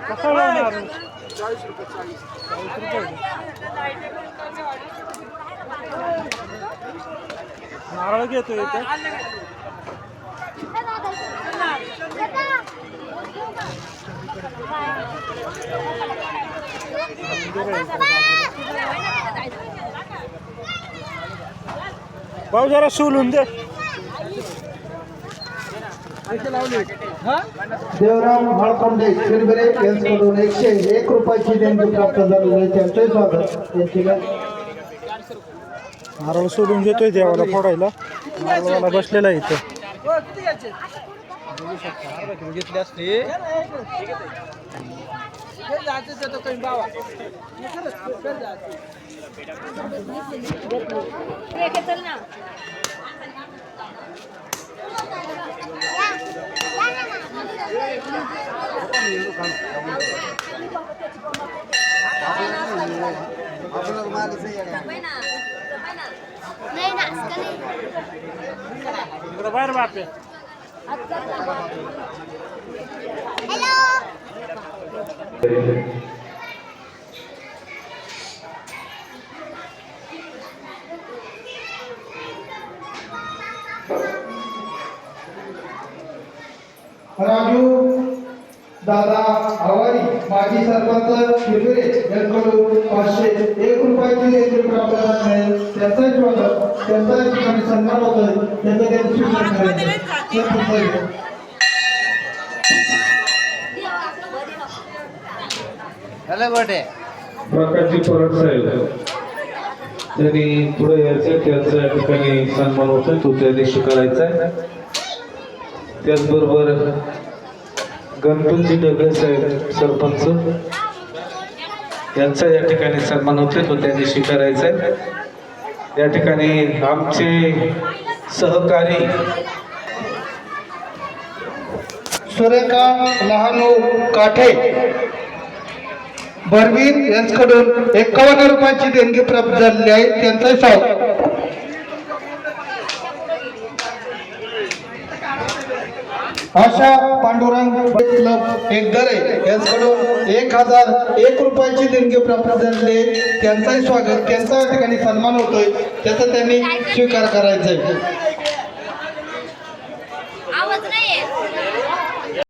कसं लावणार? 40 रुपये 40 नारळ घेतो इथे. भाऊ जरा सोलून दे. देवराम हळकुंडे शिरबरे यांच्याकडून 101 रुपयाची देणगी प्राप्त झालेली आहे. त्यांचे स्वागत. यांची नारळ सोलून देतोय देवाला फोडायला. नारळवाला बसलेला आहे इथं. घेतले असते बाहेर बापे. राजू दादा आवारी माजी सरपंच शिरबरे यांच्याकडून 501 रुपयाची देणगी प्राप्त झाली आहे. त्यांचा स्वागत. त्यांचा या ठिकाणी सन्मान होतोय. त्यांचं त्यांनी स्वीकार करायचं. प्रकाशजी परब साहेब त्यांनी पुढे यायचं, त्यांचा या ठिकाणी सन्मान होतोय, तो त्या दिवशी करायचा आहे. त्याचबरोबर गणपतजी डगळे साहेब सरपंच यांचा या ठिकाणी सन्मान होतोय, तो त्या दिवशी करायचा आहे. या ठिकाणी आमचे सहकारी सुरेखा लहानू काठे बरवीर यांच्याकडून 51 रुपयाची देणगी प्राप्त झालेली आहे. त्यांचा स्वागत. आशा पांडुरंग क्लब एकदरे यांच्याकडून 1001 रुपयाची देणगी प्राप्त झालेली आहे. त्यांचाही स्वागत. त्यांचा या ठिकाणी सन्मान होतोय. त्याचा त्यांनी स्वीकार करायचा आहे.